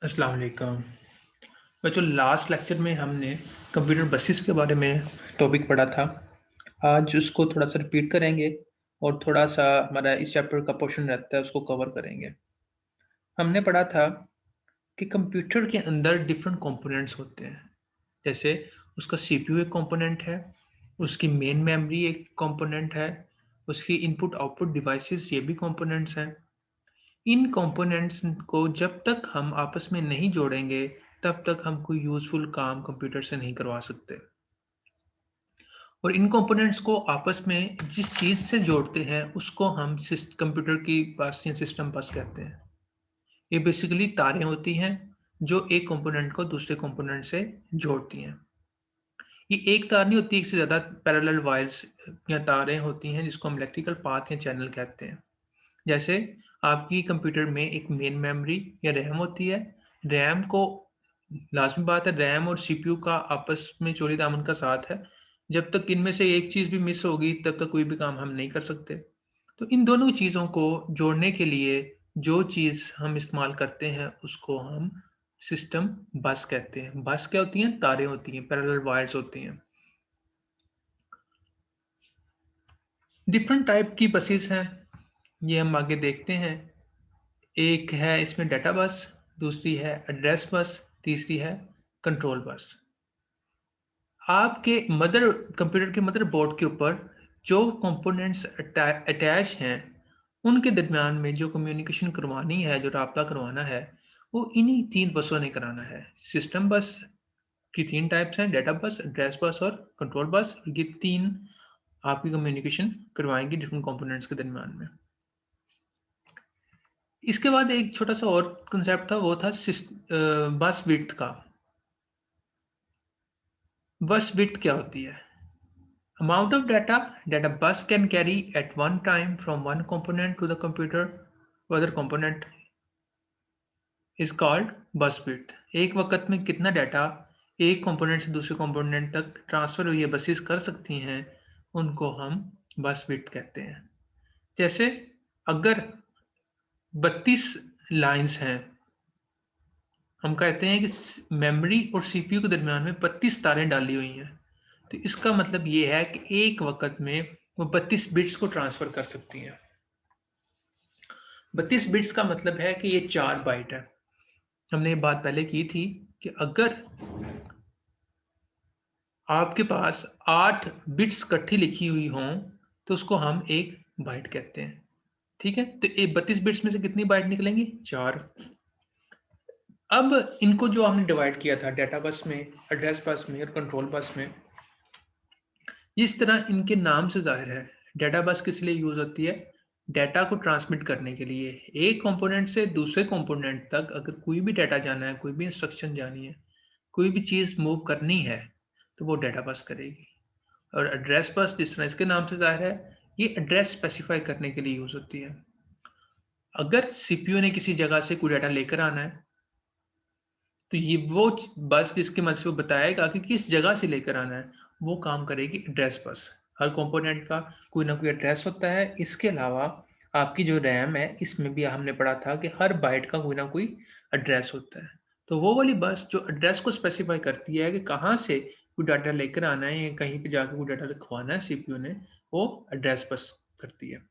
अस्सलाम वालेकुम। बच्चों, लास्ट लेक्चर में हमने कंप्यूटर बसेस के बारे में टॉपिक पढ़ा था। आज उसको थोड़ा सा रिपीट करेंगे और थोड़ा सा हमारा इस चैप्टर का पोर्शन रहता है उसको कवर करेंगे। हमने पढ़ा था कि कंप्यूटर के अंदर डिफरेंट कंपोनेंट्स होते हैं। जैसे उसका सीपीयू एक कंपोनेंट है, उसकी मेन मेमोरी एक कंपोनेंट है, उसकी इनपुट आउटपुट डिवाइसेस ये भी कंपोनेंट्स हैं। इन कंपोनेंट्स को जब तक हम आपस में नहीं जोड़ेंगे तब तक हम कोई यूजफुल काम कंप्यूटर से नहीं करवा सकते। और इन कंपोनेंट्स को आपस में जिस चीज से जोड़ते हैं उसको हम कंप्यूटर की बस या सिस्टम बस कहते हैं। ये बेसिकली तारें होती हैं जो एक कंपोनेंट को दूसरे कंपोनेंट से जोड़ती हैं। ये एक तार नहीं होती, एक से ज्यादा पैरेलल वायर्स या तारें होती हैं जिसको हम इलेक्ट्रिकल पाथ या चैनल कहते हैं। जैसे आपकी कंप्यूटर में एक मेन मेमोरी या रैम होती है। रैम को लाज़मी बात है, रैम और सीपीयू का आपस में चोरी दामन का साथ है। जब तक इनमें से एक चीज़ भी मिस होगी तब तक कोई भी काम हम नहीं कर सकते। तो इन दोनों चीज़ों को जोड़ने के लिए जो चीज़ हम इस्तेमाल करते हैं उसको हम सिस्टम बस कहते हैं। बस क्या होती हैं? तारें होती हैं, पैरेलल वायर्स होती हैं। डिफरेंट टाइप की बसेस हैं, ये हम आगे देखते हैं। एक है इसमें डेटा बस, दूसरी है एड्रेस बस, तीसरी है कंट्रोल बस। आपके कंप्यूटर के मदरबोर्ड के ऊपर जो कंपोनेंट्स अटैच हैं उनके दरमियान में जो कम्युनिकेशन करवानी है, जो राब्ता करवाना है, वो इन्हीं तीन बसों ने कराना है। सिस्टम बस की तीन टाइप्स हैं, डेटा बस, एड्रेस बस और कंट्रोल बस। ये तीन आपकी कम्युनिकेशन करवाएंगी डिफरेंट कंपोनेंट्स के दरमियान में। इसके बाद एक छोटा सा और कंसेप्ट था, वो था बस विड्थ का। बस विड्थ क्या होती है? Amount of data that a bus can carry at one time from one component to the computer to other component is called bus width। एक वक्त में कितना डाटा एक कंपोनेंट से दूसरे कंपोनेंट तक ट्रांसफर हुई बसेस कर सकती हैं उनको हम बस विड्थ कहते हैं। जैसे अगर 32 लाइंस हैं, हम कहते हैं कि मेमोरी और सीपीयू के दरमियान में 32 तारें डाली हुई हैं, तो इसका मतलब ये है कि एक वक्त में वो 32 बिट्स को ट्रांसफर कर सकती हैं। 32 बिट्स का मतलब है कि ये 4 बाइट है। हमने ये बात पहले की थी कि अगर आपके पास 8 बिट्स इकट्ठी लिखी हुई हों तो उसको हम एक बाइट कहते हैं। ठीक है, तो ये 32 बिट्स में से कितनी बाइट निकलेंगी? 4। अब इनको जो हमने डिवाइड किया था डेटा बस में, एड्रेस बस में और कंट्रोल बस में, जिस तरह इनके नाम से जाहिर है, डेटा बस किस लिए यूज होती है? डेटा को ट्रांसमिट करने के लिए। एक कंपोनेंट से दूसरे कंपोनेंट तक अगर कोई भी डेटा जाना है, कोई भी इंस्ट्रक्शन जानी है, कोई भी चीज मूव करनी है, तो वो डेटा बस करेगी। और एड्रेस बस जिस तरह इसके नाम से जाहिर है, ये एड्रेस स्पेसिफाई करने के लिए यूज होती है। अगर सीपीयू ने किसी जगह से कोई डाटा लेकर आना है तो ये वो बस जिसके मदद से वो बताएगा कि किस जगह से लेकर आना है, वो काम करेगी एड्रेस बस। हर कंपोनेंट का कोई ना कोई एड्रेस होता है। इसके अलावा आपकी जो रैम है इसमें भी हमने पढ़ा था कि हर बाइट का कोई ना कोई एड्रेस होता है। तो वो वाली बस जो एड्रेस को स्पेसिफाई करती है कि कहाँ से कोई डाटा लेकर आना है या कहीं पे जाकर कोई डाटा लिखवाना है सीपीयू ने, वो एड्रेस बस करती है।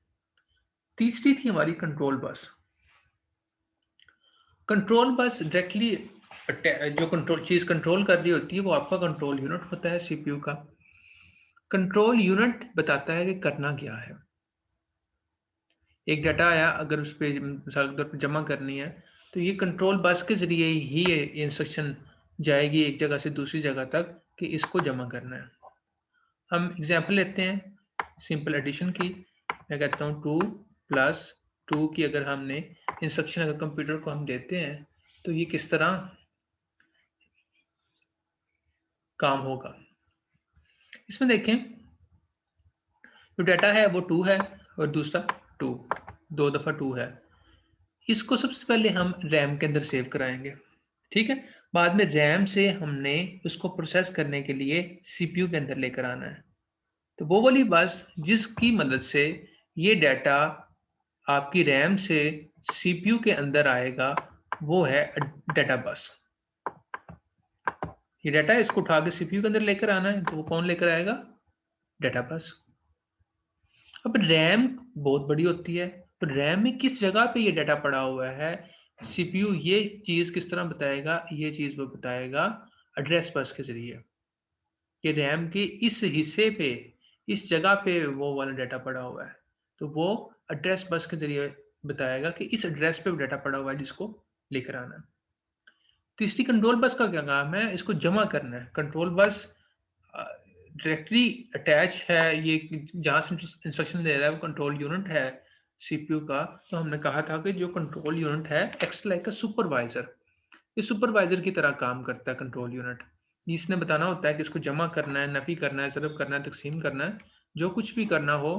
तीसरी थी हमारी control bus. Control bus directly जो कंट्रोल चीज कंट्रोल कर रही होती है वो आपका कंट्रोल यूनिट होता है, सीपीयू का। कंट्रोल यूनिट बताता है कि करना क्या है। एक डाटा आया, अगर उस पर मिसाल के तौर पर जमा करनी है, तो ये कंट्रोल बस के जरिए ही इंस्ट्रक्शन जाएगी एक जगह से दूसरी जगह तक कि इसको जमा करना है। हम एग्जाम्पल लेते हैं सिंपल एडिशन की। मैं कहता हूँ 2 + 2 की अगर हमने इंस्ट्रक्शन अगर कंप्यूटर को हम देते हैं तो ये किस तरह काम होगा। इसमें देखें, जो डाटा है वो 2 है और दूसरा 2, 2 दफा 2 है। इसको सबसे पहले हम रैम के अंदर सेव कराएंगे। ठीक है, बाद में रैम से हमने उसको प्रोसेस करने के लिए सीपीयू के अंदर लेकर आना है। तो वो वाली बस जिसकी मदद से ये डाटा आपकी रैम से सीपीयू के अंदर आएगा, वो है डाटा बस। ये डाटा है, इसको उठा के सीपीयू के अंदर लेकर आना है, तो वो कौन लेकर आएगा? डाटा बस। अब रैम बहुत बड़ी होती है, तो रैम में किस जगह पे ये डाटा पड़ा हुआ है, सीपीयू ये चीज किस तरह बताएगा? ये चीज वो बताएगा एड्रेस बस के जरिए, कि रैम के इस हिस्से पे, इस जगह पे वो वाला डाटा पड़ा हुआ है, तो वो एड्रेस बस के जरिए बताएगा कि इस एड्रेस पे डाटा पड़ा हुआ है जिसको लेकर आना है। तीसरी कंट्रोल बस का क्या काम है? इसको जमा करना है। कंट्रोल बस डायरेक्टली अटैच है, ये जहां से इंस्ट्रक्शन दे रहा है वो कंट्रोल यूनिट है सीपीयू का। तो हमने कहा था कि जो कंट्रोल यूनिट है एक्ट्स लाइक अ सुपरवाइजर, ये सुपरवाइजर की तरह काम करता है कंट्रोल यूनिट। इसने बताना होता है कि इसको जमा करना है, नफी करना है, सरफ करना है, तकसीम करना है, जो कुछ भी करना हो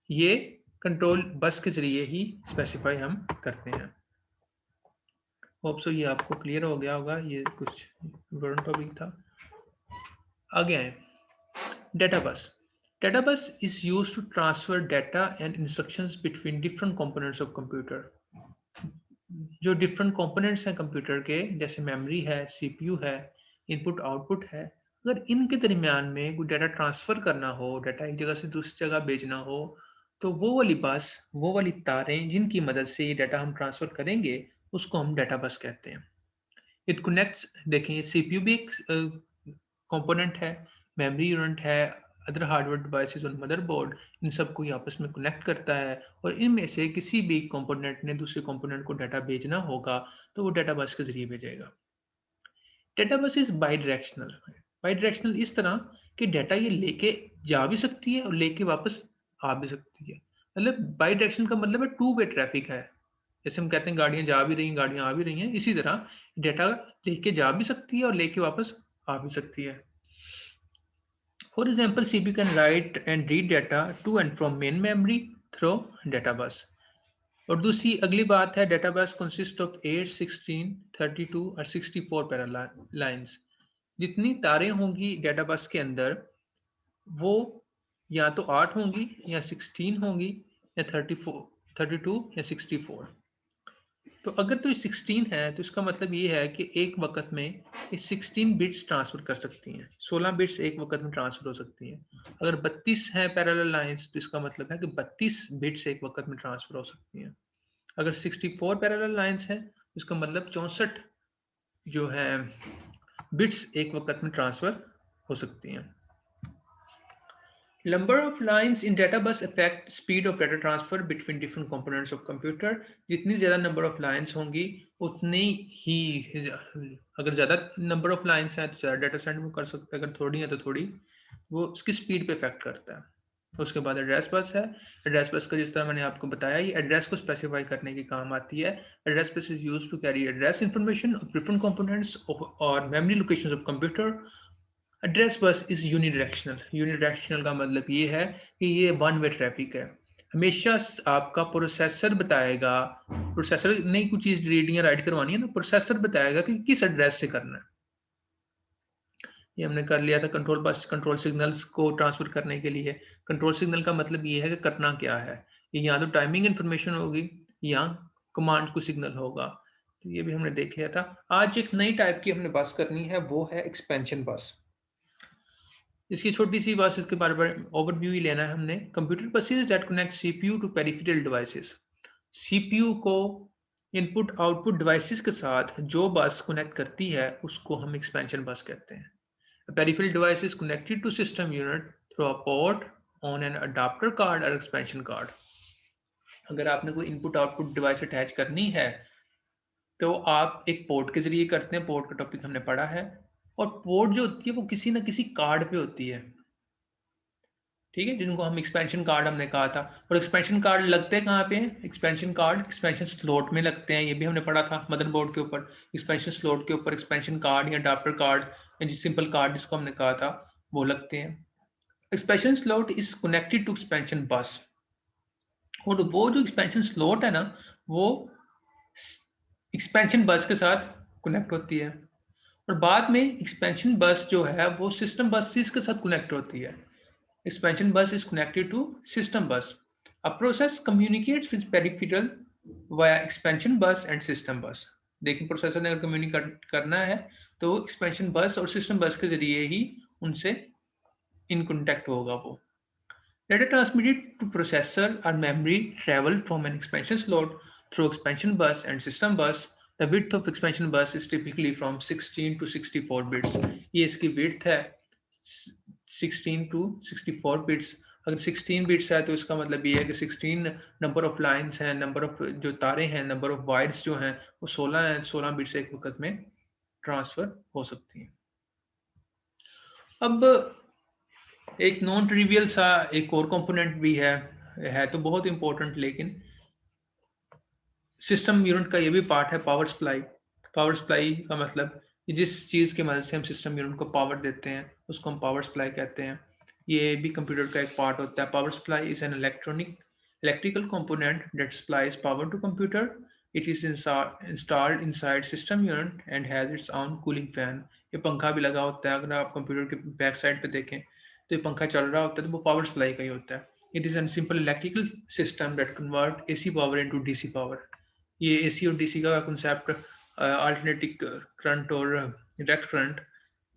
ये कंट्रोल बस के जरिए ही स्पेसिफाई हम करते हैं। होप सो ये आपको क्लियर हो गया होगा, ये कुछ इम्पोर्टेंट टॉपिक था। आगे आए, data bus. Data bus is used to transfer data and instructions between different components of computer। जो डिफरेंट कंपोनेंट्स हैं कंप्यूटर के, जैसे मेमोरी है, सीपीयू है, इनपुट आउटपुट है, अगर इनके दरमियान में कोई डाटा ट्रांसफर करना हो, डाटा एक जगह से दूसरी जगह भेजना हो, तो वो वाली बस, वो वाली तारें जिनकी मदद से ये डाटा हम ट्रांसफर करेंगे, उसको हम डाटा बस कहते हैं। इट कनेक्ट्स, देखिए सीपीयू भी एक कंपोनेंट है, मेमोरी यूनिट है, अदर हार्डवेयर डिवाइसेस और मदरबोर्ड, इन सबको ये आपस में कनेक्ट करता है, और इनमें से किसी भी कंपोनेंट ने दूसरे कंपोनेंट को डाटा भेजना होगा तो वो डाटा बस के जरिए भेजेगा। डाटा बस is by directional. By directional इस तरह कि डाटा ये लेके जा भी सकती है और लेके वापस आ भी सकती है। मतलब बाई डायरेक्शनल का मतलब है टू वे ट्रैफिक है। जैसे हम कहते हैं गाड़ियां जा भी रही हैं, गाड़ियां आ भी रही हैं, इसी तरह डाटा लेके जा भी सकती है और लेके वापस आ भी सकती है। For example, CPU can write and read data to and from main memory through data bus। और दूसरी अगली बात है, data bus consist of 8, 16, 32 और 64 पैरेलल लाइन्स। जितनी तारें होंगी data bus के अंदर, वो या तो 8 होंगी या 16 होंगी या 34, 32 या 64। तो अगर तो 16 है तो इसका मतलब ये है कि एक वक्त में ये 16 बिट्स ट्रांसफर कर सकती हैं, 16 बिट्स एक वक्त में ट्रांसफर हो सकती हैं। अगर 32 है पैरेलल लाइंस तो इसका मतलब है कि 32 बिट्स एक वक्त में ट्रांसफर हो सकती हैं। अगर 64 पैरेलल लाइंस है तो इसका मतलब 64 जो है बिट्स एक वक्त में ट्रांसफर हो सकती हैं। Number of lines in data bus affect speed of data transfer between different components of computer। जितनी ज़्यादा number of lines होंगी उतनी ही, अगर ज़्यादा number of lines हैं तो ज़्यादा डाटा सेंड वो कर सकते हैं, अगर थोड़ी है तो थोड़ी, वो उसकी स्पीड पे इफेक्ट करता है। उसके बाद एड्रेस बस है। एड्रेस बस का जिस तरह मैंने आपको बताया, ये एड्रेस को स्पेसिफाई करने के काम आती है। Address bus is used to carry address information of different components और memory locations of computer. Address bus is unidirectional. Unidirectional का मतलब ये है कि ये वन वे ट्रैफिक है। हमेशा आपका प्रोसेसर बताएगा, प्रोसेसर ने कुछ चीज रीड या राइट करवानी है ना, प्रोसेसर बताएगा कि किस एड्रेस से करना है। ये हमने कर लिया था कंट्रोल बस, कंट्रोल सिग्नल्स को ट्रांसफर करने के लिए। कंट्रोल सिग्नल का मतलब ये है कि करना क्या है, ये या तो टाइमिंग इंफॉर्मेशन होगी या कमांड को सिग्नल होगा। तो ये भी हमने देख लिया था। आज एक नई टाइप की हमने बस करनी है, वो है एक्सपेंशन बस। इसकी छोटी सी बस, इसके बारे में ओवरव्यू ही लेना है हमने। Computer buses that connect CPU to peripheral devices. CPU को इनपुट आउटपुट डिवाइसेस के साथ जो बस कनेक्ट करती है उसको हम एक्सपेंशन बस कहते हैं। A peripheral device is connected to system unit through a port on an adapter card or expansion card। अगर आपने कोई इनपुट आउटपुट डिवाइस अटैच करनी है तो आप एक पोर्ट के जरिए करते हैं, पोर्ट का टॉपिक हमने पढ़ा है। और पोर्ट जो होती है वो किसी ना किसी कार्ड पे होती है, ठीक है, जिनको हम एक्सपेंशन कार्ड हमने कहा था। और एक्सपेंशन कार्ड लगते हैं कहाँ पे हैं? एक्सपेंशन कार्ड एक्सपेंशन स्लॉट में लगते हैं, ये भी हमने पढ़ा था मदरबोर्ड के ऊपर। एक्सपेंशन स्लॉट के ऊपर एक्सपेंशन कार्ड या अडाप्टर कार्ड या सिंपल कार्ड जिसको हमने कहा था वो लगते हैं। Expansion slot is connected to expansion bus. और वो जो एक्सपेंशन स्लॉट है ना, वो एक्सपेंशन बस के साथ कनेक्ट होती है। और बाद में एक्सपेंशन बस जो है वो सिस्टम बसेस के साथ कनेक्ट होती है। Expansion bus is connected to system bus। A process communicates with peripheral via expansion bus and system bus। लेकिन प्रोसेसर ने अगर कम्युनिकेट करना है तो एक्सपेंशन बस और सिस्टम बस के जरिए ही उनसे इन कॉन्टैक्ट होगा वो। Data transmitted to processor or memory travel from an expansion slot through expansion bus and system bus. The width of expansion bus is typically from 16 to 64 bits. ये इसकी width है 16 to 64 bits. अगर 16 bits है तो इसका मतलब ये है कि 16 नंबर ऑफ लाइंस हैं, नंबर ऑफ जो तारे हैं, नंबर ऑफ वायर्स जो हैं वो 16 हैं, 16 बिट्स एक वक्त में ट्रांसफर हो सकती हैं। अब एक नॉन ट्रिवियल सा एक और कंपोनेंट भी है तो बहुत इंपॉर्टेंट, लेकिन सिस्टम यूनिट का ये भी पार्ट है पावर सप्लाई। पावर सप्लाई का मतलब जिस चीज़ की मदद से हम सिस्टम यूनिट को पावर देते हैं उसको हम पावर सप्लाई कहते हैं। ये भी कंप्यूटर का एक पार्ट होता है। Power supply is an electrical component that supplies power to computer. It is installed inside system unit and has its own cooling fan. ये पंखा भी लगा होता है। अगर आप कंप्यूटर के बैक साइड पे देखें तो ये पंखा चल रहा होता है तो वो पावर सप्लाई का ही होता है। It is a simple electrical system that convert AC power into DC power. ये एसी और डीसी का कंसेप्ट, अल्टरनेटिंग करंट और डायरेक्ट करंट,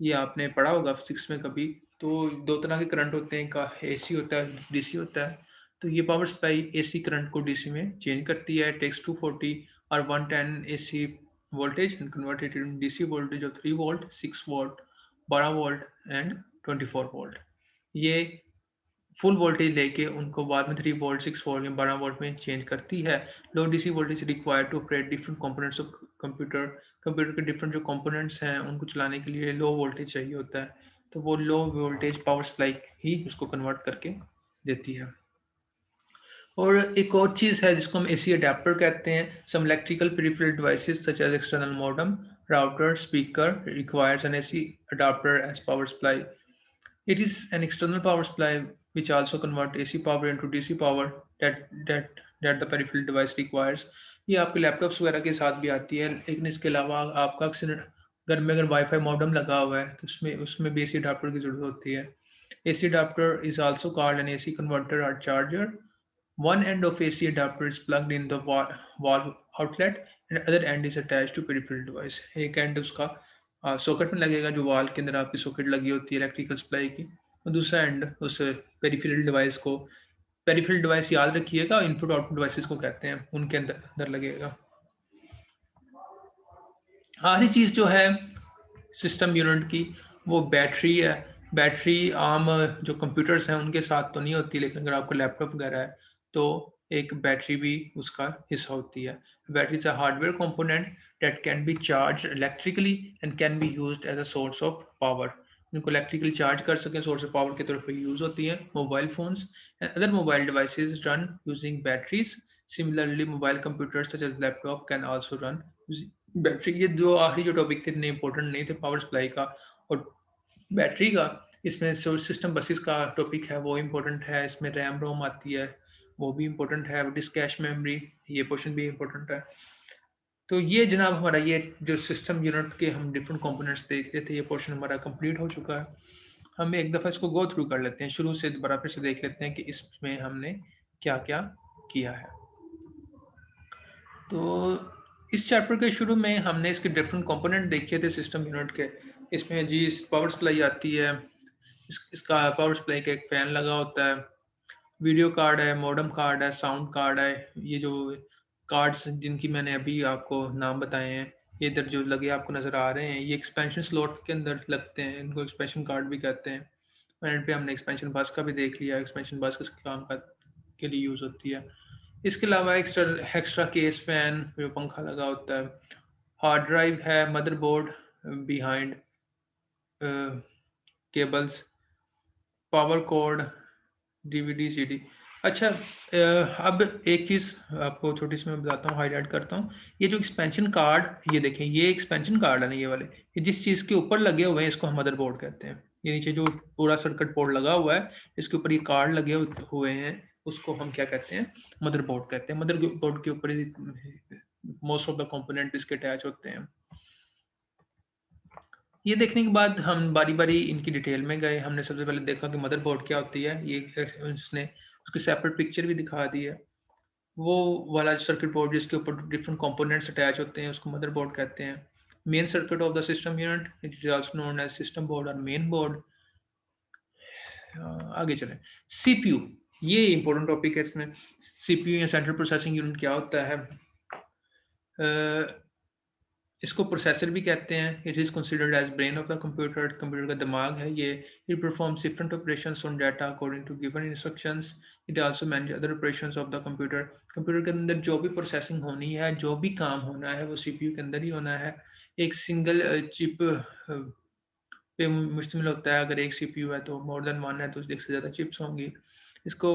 ये आपने पढ़ा होगा फिजिक्स में कभी। तो दो तरह के करंट होते हैं, का एसी होता है, डीसी होता है। तो ये पावर सप्लाई एसी करंट को डीसी में चेंज करती है। टेक्स 240 और 110 AC voltage and converted in DC voltage of 3 volt, 6 volt, 12 volt and 24 volt. ये फुल वोल्टेज लेके उनको बाद में 3 वोल्ट, 6 वोल्ट या 12 वोल्ट में चेंज करती है। Low DC voltage required to operate different components of computer. Computer के डिफरेंट जो कंपोनेंट्स हैं उनको चलाने के लिए लो वोल्टेज चाहिए होता है, तो वो लो वोल्टेज पावर सप्लाई ही उसको कन्वर्ट करके देती है। और एक और चीज़ है जिसको हम एसी अडेप्टर कहते हैं। Some electrical peripheral devices such as external modem, router, speaker requires an AC adapter as power supply. It is an external power supply which also convert AC power into DC power that the peripheral device requires. ये आपके laptops वगैरह के साथ भी आती है, लेकिन इसके अलावा आपका अक्सर घर में अगर वाईफाई मॉडेम लगा हुआ है तो उसमें भी AC अडाप्टर की जरूरत होती है। AC adapter is also called an AC converter or charger. One end of AC adapter is plugged in the wall outlet and other end is attached to peripheral device. एक end उसका socket में लगेगा जो wall के अंदर आपकी socket लगी होती है इलेक्ट्रिकल सप्लाई की, और दूसरा एंड उस पेरिफेरल डिवाइस को, पेरिफेरल डिवाइस याद रखिएगा इनपुट आउटपुट डिवाइसेस को कहते हैं, उनके अंदर लगेगा। आखिरी चीज जो है सिस्टम यूनिट की वो बैटरी है। बैटरी आम जो कंप्यूटर्स हैं उनके साथ तो नहीं होती, लेकिन अगर आपका लैपटॉप वगैरह है तो एक बैटरी भी उसका हिस्सा होती है। Battery is a hardware component that can be charged electrically and can be used as a source of power. इनको इलेक्ट्रिकली चार्ज कर सकें, सोर्स ऑफ पावर की तरफ पे यूज होती है। Mobile phones and other mobile devices run using batteries. Similarly mobile computers such as laptop can also run using battery. ये जो आखिरी जो टॉपिक थे इतने इंपॉर्टेंट नहीं थे, पावर सप्लाई का और बैटरी का। इसमें सिस्टम बसेस का टॉपिक है वो इम्पोर्टेंट है, इसमें रैम रोम आती है वो भी इम्पोर्टेंट है, डिस्क कैश मेमोरी ये पोर्शन भी इम्पोर्टेंट है। तो ये जनाब हमारा ये जो सिस्टम यूनिट के हम डिफरेंट कंपोनेंट्स देख रहे थे, ये पोर्शन हमारा कंप्लीट हो चुका है। हम एक दफ़ा इसको गो थ्रू कर लेते हैं, शुरू से दोबारा फिर से देख लेते हैं कि इसमें हमने क्या क्या किया है। तो इस चैप्टर के शुरू में हमने इसके डिफरेंट कंपोनेंट देखे थे सिस्टम यूनिट के। इसमें जी पावर सप्लाई आती है, इसका पावर सप्लाई का एक फैन लगा होता है, वीडियो कार्ड है, मॉडेम कार्ड है, साउंड कार्ड है। ये जो कार्ड्स जिनकी मैंने अभी आपको नाम बताए हैं ये इधर जो लगे आपको नज़र आ रहे हैं, ये एक्सपेंशन स्लॉट के अंदर लगते हैं, इनको एक्सपेंशन कार्ड भी कहते हैं। एंड पे हमने एक्सपेंशन बस का भी देख लिया, एक्सपेंशन बस किस काम का के लिए यूज़ होती है। इसके अलावा एक्स्ट्रा केस फैन जो पंखा लगा होता है, हार्ड ड्राइव है, motherboard behind cables, power code, DVD CD. अच्छा, अब एक चीज़ आपको छोटी सी मैं बताता हूँ, हाईलाइट करता हूँ। ये जो एक्सपेंशन कार्ड, ये देखें, ये एक्सपेंशन कार्ड है ना, ये वाले, ये जिस चीज़ के ऊपर लगे हुए हैं इसको हम मदरबोर्ड कहते हैं। ये नीचे जो पूरा सर्किट बोर्ड लगा हुआ है इसके ऊपर ये कार्ड लगे हुए हैं, उसको हम क्या कहते हैं, मदरबोर्ड कहते हैं। मदरबोर्ड के ऊपर मोस्ट ऑफ द कंपोनेंट इसके अटैच होते हैं। ये देखने के बाद हम बारी बारी इनकी डिटेल में गए। हमने सबसे पहले देखा कि मदरबोर्ड क्या होती है, ये इसने उसकी सेपरेट पिक्चर भी दिखा दी है। वो वाला सर्किट बोर्ड जिसके ऊपर डिफरेंट कंपोनेंट्स अटैच होते हैं उसको मदरबोर्ड कहते हैं। Main circuit of the system unit, it is also known as system board और मेन बोर्ड। आगे चलें। सीपीयू, ये इंपॉर्टेंट टॉपिक है इसमें। सीपीयू या सेंट्रल प्रोसेसिंग यूनिट क्या होता है? इसको प्रोसेसर भी कहते हैं। It is considered as brain of the computer, computer का दिमाग है ये। It performs different operations on data according to given instructions. It also manage other operations of the computer. Computer के अंदर जो भी प्रोसेसिंग होनी है, जो भी काम होना है, वो सीपीयू के अंदर ही होना है। एक सिंगल चिप पे मुश्तमिल होता है। अगर एक सीपीयू है तो मोर देन वन है तो एक से ज़्यादा चिप्स होंगी। इसको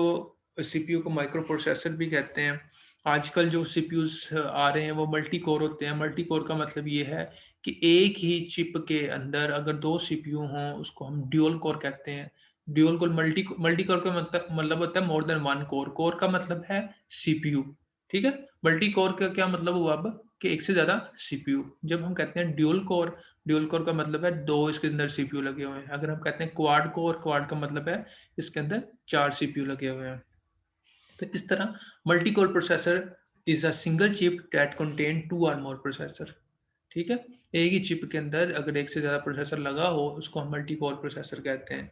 सीपीयू को माइक्रो प्रोसेसर भी कहते हैं। आजकल जो सीपीयूज आ रहे हैं वो मल्टी कोर होते हैं। मल्टी कोर का मतलब ये है कि एक ही चिप के अंदर अगर दो सीपीयू हों उसको हम ड्यूल कोर कहते हैं। Dual core multi multi core का मतलब होता है more than one core. Core का मतलब है सीपीयू, ठीक है। मल्टी कोर का क्या मतलब हुआ अब कि एक से ज्यादा सीपीयू। जब हम कहते हैं ड्यूल कोर, ड्यूल कोर का मतलब है दो इसके अंदर सीपीयू लगे हुए हैं। अगर हम कहते हैं क्वाड कोर, क्वाड का मतलब है इसके अंदर चार सीपीयू लगे हुए हैं। तो इस तरह multi core processor is a single chip that contain two और मोर प्रोसेसर, ठीक है। एक ही चिप के अंदर अगर एक से ज्यादा प्रोसेसर लगा हो उसको हम मल्टी कोर प्रोसेसर कहते हैं।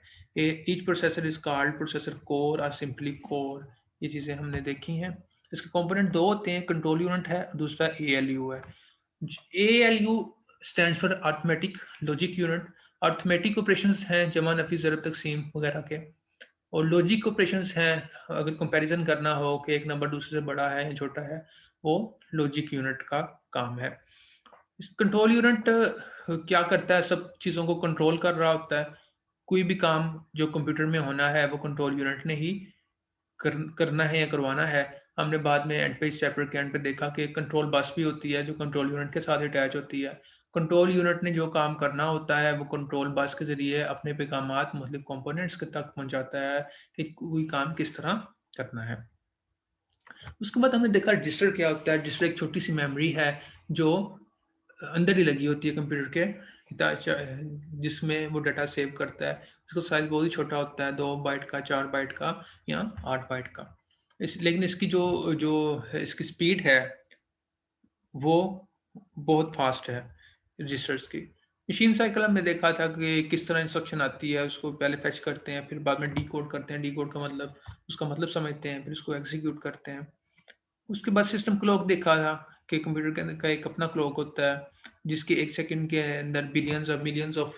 Each processor is called processor core और सिंपली कोर। ये चीजें हमने देखी हैं। इसके कंपोनेंट दो होते हैं, कंट्रोल यूनिट है, दूसरा एएलयू है। ALU stand for arithmetic logic unit. Arithmetic operations हैं, जमा नफी ज़रब तकसीम वगैरह के। और लॉजिक ऑपरेशंस हैं, अगर कंपैरिजन करना हो कि एक नंबर दूसरे से बड़ा है या छोटा है, वो लॉजिक यूनिट का काम है। इस कंट्रोल यूनिट क्या करता है? सब चीज़ों को कंट्रोल कर रहा होता है। कोई भी काम जो कंप्यूटर में होना है वो कंट्रोल यूनिट ने ही करना है या करवाना है। हमने बाद में एंड पे, इस चैप्टर के एंड पे देखा कि कंट्रोल बस भी होती है जो कंट्रोल यूनिट के साथ अटैच होती है। कंट्रोल यूनिट ने जो काम करना होता है वो कंट्रोल बस के जरिए अपने पैगामात मुख्तलिफ कंपोनेंट्स के तक पहुंचाता है कि कोई काम किस तरह करना है। उसके बाद हमने देखा रजिस्टर क्या होता है। रजिस्टर एक छोटी सी मेमोरी है जो अंदर ही लगी होती है कंप्यूटर के, जिसमें वो डाटा सेव करता है। उसका साइज बहुत ही छोटा होता है, 2 बाइट का, 4 बाइट का या 8 बाइट का। लेकिन इसकी जो जो इसकी स्पीड है वो बहुत फास्ट है रजिस्टर्स की। मशीन साइकिल हमने देखा था कि किस तरह इंस्ट्रक्शन आती है, उसको पहले फेच करते हैं, फिर बाद में डीकोड करते हैं। डीकोड का मतलब उसका मतलब समझते हैं, फिर उसको एग्जीक्यूट करते हैं। उसके बाद सिस्टम क्लॉक देखा था कि कंप्यूटर के अंदर का एक अपना क्लॉक होता है जिसके एक सेकंड के अंदर billions of millions of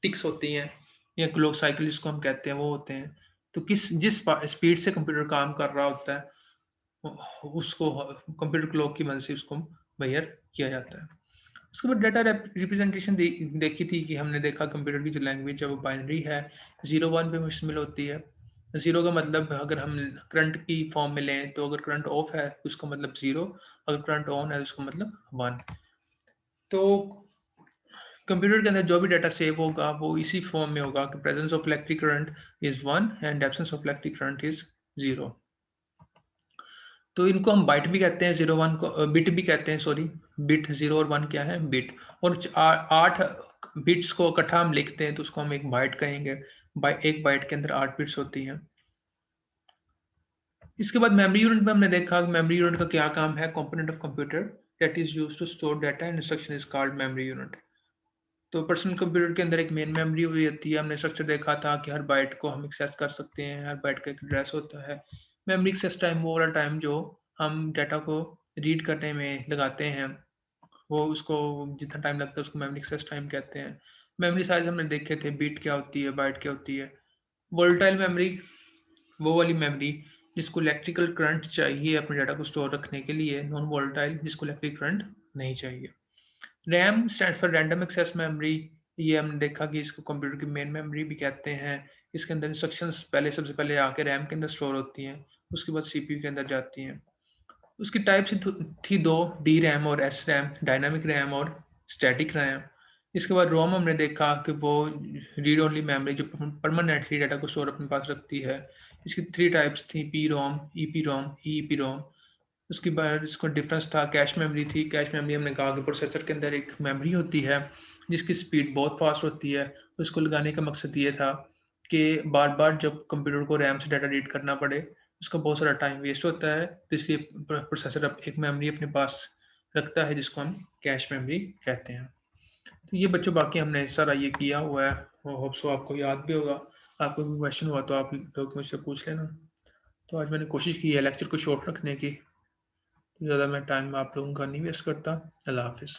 ticks होती हैं, या क्लॉक साइकिल जिसको हम कहते हैं वो होते हैं। तो जिस स्पीड से कंप्यूटर काम कर रहा होता है उसको कंप्यूटर क्लॉक की मदद से उसको मेजर किया जाता है। उसके बाद डाटा रिप्रेजेंटेशन देखी थी कि हमने देखा कंप्यूटर की जो लैंग्वेज है वो बाइनरी है, 0 1 पे मुश्तमिल होती है। जीरो का मतलब अगर हम करंट की फॉर्म में लें तो अगर करंट ऑफ है तो उसका मतलब जीरो, अगर करंट ऑन है तो उसका मतलब वन। तो कंप्यूटर के अंदर जो भी डाटा सेव होगा वो इसी फॉर्म में होगा कि presence of electric current is one and absence of electric current is zero. तो इनको हम बाइट भी कहते हैं, 0 1 को बिट भी कहते हैं, सॉरी। बिट 0 और 1 क्या है? बिट। और 8 बिट्स को इकट्ठा हम लिखते हैं तो उसको हम एक बाइट कहेंगे। एक बाइट के अंदर 8 बिट्स होती हैं। इसके बाद मेमोरी यूनिट में हमने देखा मेमोरी यूनिट का क्या काम है। Component of computer that is used to store data and instruction is called memory unit. तो पर्सनल कंप्यूटर के अंदर एक मेन मेमोरी हुई होती है। हमने स्ट्रक्चर देखा था कि हर बाइट को हम एक्सेस कर सकते हैं, हर बाइट का एक एड्रेस होता है। मेमोरी एक्सेस टाइम वो वाला टाइम जो हम डाटा को रीड करने में लगाते हैं, वो उसको जितना टाइम लगता है उसको मेमोरी एक्सेस टाइम कहते हैं। मेमोरी साइज हमने देखे थे, बिट क्या होती है, बाइट क्या होती है। वोलेटाइल मेमोरी वो वाली मेमोरी जिसको इलेक्ट्रिकल करंट चाहिए अपने डाटा को स्टोर रखने के लिए। नॉन वोलेटाइल जिसको इलेक्ट्रिक करंट नहीं चाहिए। RAM stands for random access memory. ये हमने देखा कि इसको कंप्यूटर की मेन मेमोरी भी कहते हैं। इसके अंदर इंस्ट्रक्शंस पहले सबसे पहले आके रैम के अंदर स्टोर होती हैं, उसके बाद सीपीयू के अंदर जाती हैं। उसकी टाइप्स थी दो, डी रैम और एस रैम, डायनामिक रैम और स्टैटिक रैम। इसके बाद रोम हमने देखा कि वो रीड ओनली मेमोरी जो परमानेंटली डाटा को स्टोर अपने पास रखती है। इसकी 3 टाइप्स थी, P ROM, E P ROM, E P ROM. उसके बाद इसको डिफरेंस था, कैश मेमोरी थी। कैश मेमोरी हमने कहा कि प्रोसेसर के अंदर एक मेमोरी होती है जिसकी स्पीड बहुत फास्ट होती है। उसको लगाने का मकसद ये था कि बार बार जब कंप्यूटर को रैम से डाटा रीड करना पड़े उसका बहुत सारा टाइम वेस्ट होता है, तो इसलिए प्रोसेसर अब एक मेमोरी अपने पास रखता है जिसको हम कैश मेमोरी कहते हैं। तो ये बच्चों बाकी हमने सारा ये किया हुआ है, होप सो आपको याद भी होगा। आपको कोई क्वेश्चन हुआ तो आप लोग मुझसे पूछ लेना। तो आज मैंने कोशिश की है लेक्चर को शॉर्ट रखने की, ज़्यादा मैं टाइम आप लोगों का नहीं वेस्ट करता। अल्लाह हाफिज़।